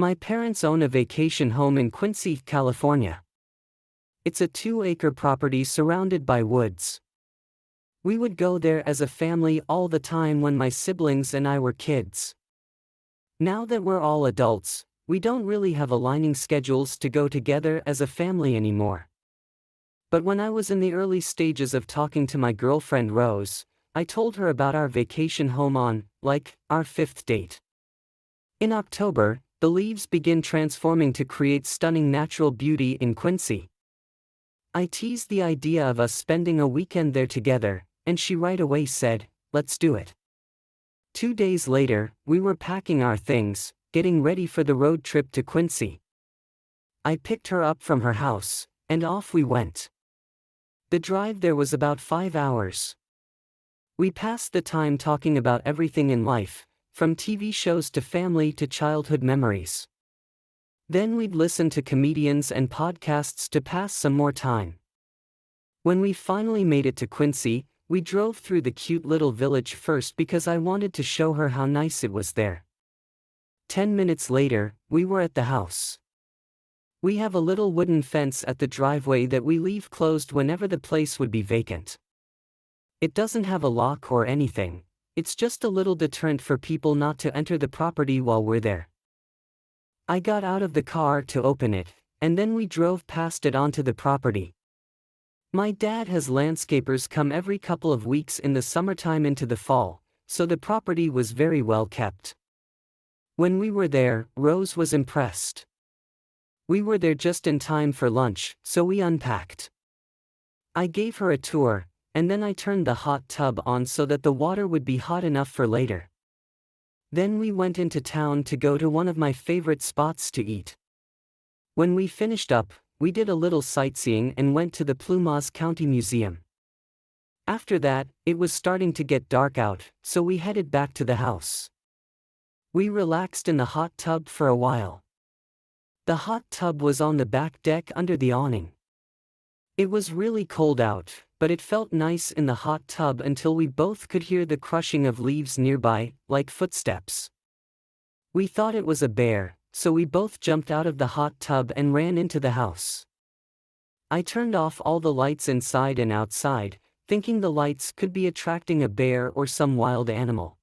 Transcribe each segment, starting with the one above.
My parents own a vacation home in Quincy, California. It's a 2-acre property surrounded by woods. We would go there as a family all the time when my siblings and I were kids. Now that we're all adults, we don't really have aligning schedules to go together as a family anymore. But when I was in the early stages of talking to my girlfriend Rose, I told her about our vacation home on, our 5th date. In October, the leaves begin transforming to create stunning natural beauty in Quincy. I teased the idea of us spending a weekend there together, and she right away said, "Let's do it." 2 days later, we were packing our things, getting ready for the road trip to Quincy. I picked her up from her house, and off we went. The drive there was about 5 hours. We passed the time talking about everything in life, from TV shows to family to childhood memories. Then we'd listen to comedians and podcasts to pass some more time. When we finally made it to Quincy, we drove through the cute little village first because I wanted to show her how nice it was there. 10 minutes later, we were at the house. We have a little wooden fence at the driveway that we leave closed whenever the place would be vacant. It doesn't have a lock or anything, it's just a little deterrent for people not to enter the property while we're there. I got out of the car to open it, and then we drove past it onto the property. My dad has landscapers come every couple of weeks in the summertime into the fall, so the property was very well kept. When we were there, Rose was impressed. We were there just in time for lunch, so we unpacked. I gave her a tour, and then I turned the hot tub on so that the water would be hot enough for later. Then we went into town to go to one of my favorite spots to eat. When we finished up, we did a little sightseeing and went to the Plumas County Museum. After that, it was starting to get dark out, so we headed back to the house. We relaxed in the hot tub for a while. The hot tub was on the back deck under the awning. It was really cold out, but it felt nice in the hot tub until we both could hear the crushing of leaves nearby, like footsteps. We thought it was a bear, so we both jumped out of the hot tub and ran into the house. I turned off all the lights inside and outside, thinking the lights could be attracting a bear or some wild animal.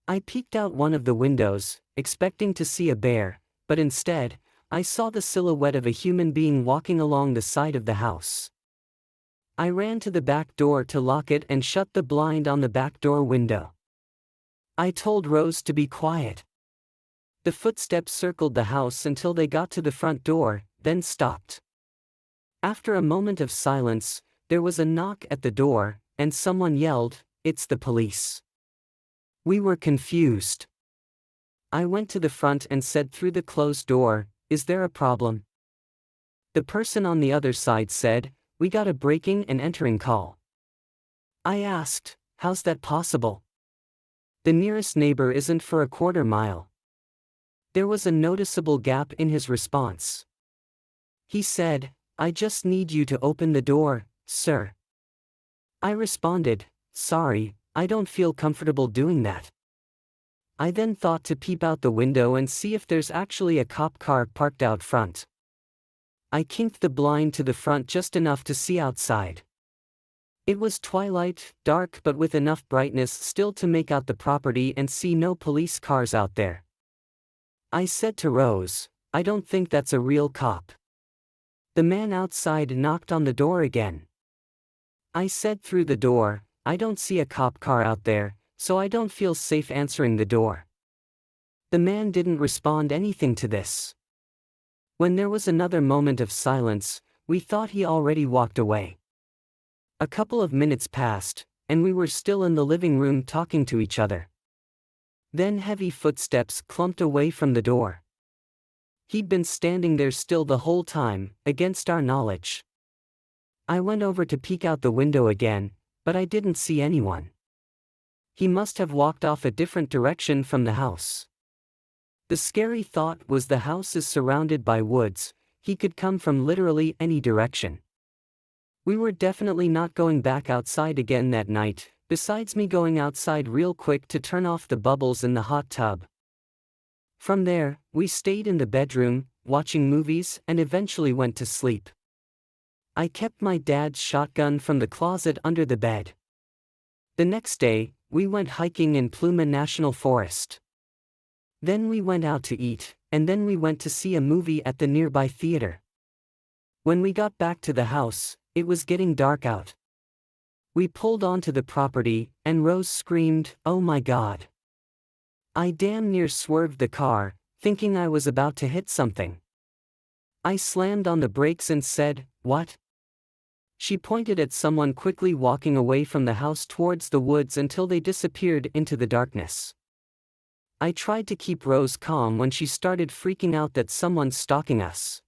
I peeked out one of the windows, expecting to see a bear, but instead, I saw the silhouette of a human being walking along the side of the house. I ran to the back door to lock it and shut the blind on the back door window. I told Rose to be quiet. The footsteps circled the house until they got to the front door, then stopped. After a moment of silence, there was a knock at the door, and someone yelled, "It's the police." We were confused. I went to the front and said through the closed door, "Is there a problem?" The person on the other side said, "We got a breaking and entering call." I asked, "How's that possible? The nearest neighbor isn't for a quarter mile." There was a noticeable gap in his response. He said, "I just need you to open the door, sir." I responded, "Sorry, I don't feel comfortable doing that." I then thought to peep out the window and see if there's actually a cop car parked out front. I kinked the blind to the front just enough to see outside. It was twilight, dark but with enough brightness still to make out the property and see no police cars out there. I said to Rose, "I don't think that's a real cop." The man outside knocked on the door again. I said through the door, "I don't see a cop car out there, so I don't feel safe answering the door." The man didn't respond anything to this. When there was another moment of silence, we thought he already walked away. A couple of minutes passed, and we were still in the living room talking to each other. Then heavy footsteps clumped away from the door. He'd been standing there still the whole time, against our knowledge. I went over to peek out the window again, but I didn't see anyone. He must have walked off a different direction from the house. The scary thought was the house is surrounded by woods, he could come from literally any direction. We were definitely not going back outside again that night, besides me going outside real quick to turn off the bubbles in the hot tub. From there, we stayed in the bedroom, watching movies, and eventually went to sleep. I kept my dad's shotgun from the closet under the bed. The next day, we went hiking in Pluma National Forest. Then we went out to eat, and then we went to see a movie at the nearby theater. When we got back to the house, it was getting dark out. We pulled onto the property, and Rose screamed, "Oh my God." I damn near swerved the car, thinking I was about to hit something. I slammed on the brakes and said, "What?" She pointed at someone quickly walking away from the house towards the woods until they disappeared into the darkness. I tried to keep Rose calm when she started freaking out that someone's stalking us.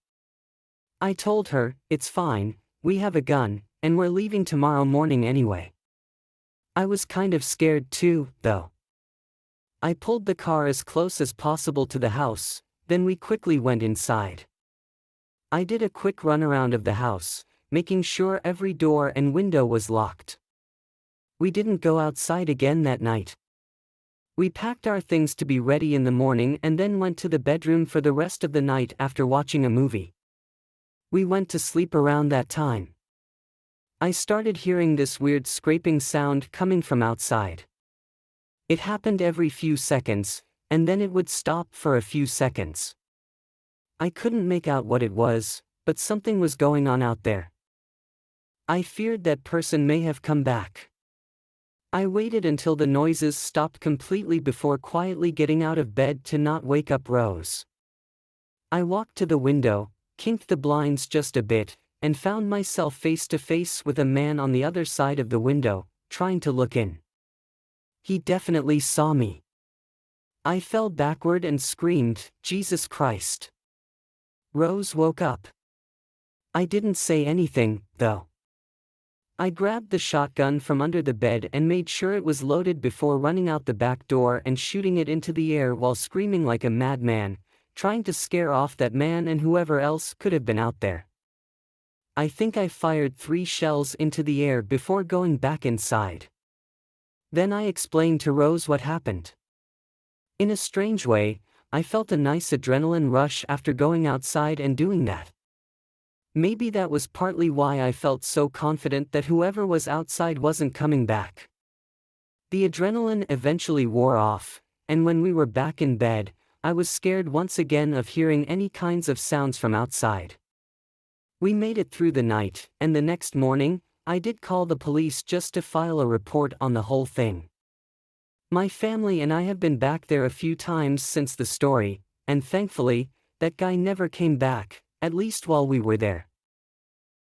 I told her, "It's fine, we have a gun, and we're leaving tomorrow morning anyway." I was kind of scared too, though. I pulled the car as close as possible to the house, then we quickly went inside. I did a quick runaround of the house, making sure every door and window was locked. We didn't go outside again that night. We packed our things to be ready in the morning and then went to the bedroom for the rest of the night after watching a movie. We went to sleep around that time. I started hearing this weird scraping sound coming from outside. It happened every few seconds, and then it would stop for a few seconds. I couldn't make out what it was, but something was going on out there. I feared that person may have come back. I waited until the noises stopped completely before quietly getting out of bed to not wake up Rose. I walked to the window, kinked the blinds just a bit, and found myself face to face with a man on the other side of the window, trying to look in. He definitely saw me. I fell backward and screamed, "Jesus Christ." Rose woke up. I didn't say anything, though. I grabbed the shotgun from under the bed and made sure it was loaded before running out the back door and shooting it into the air while screaming like a madman, trying to scare off that man and whoever else could have been out there. I think I fired 3 shells into the air before going back inside. Then I explained to Rose what happened. In a strange way, I felt a nice adrenaline rush after going outside and doing that. Maybe that was partly why I felt so confident that whoever was outside wasn't coming back. The adrenaline eventually wore off, and when we were back in bed, I was scared once again of hearing any kinds of sounds from outside. We made it through the night, and the next morning, I did call the police just to file a report on the whole thing. My family and I have been back there a few times since the story, and thankfully, that guy never came back, at least while we were there.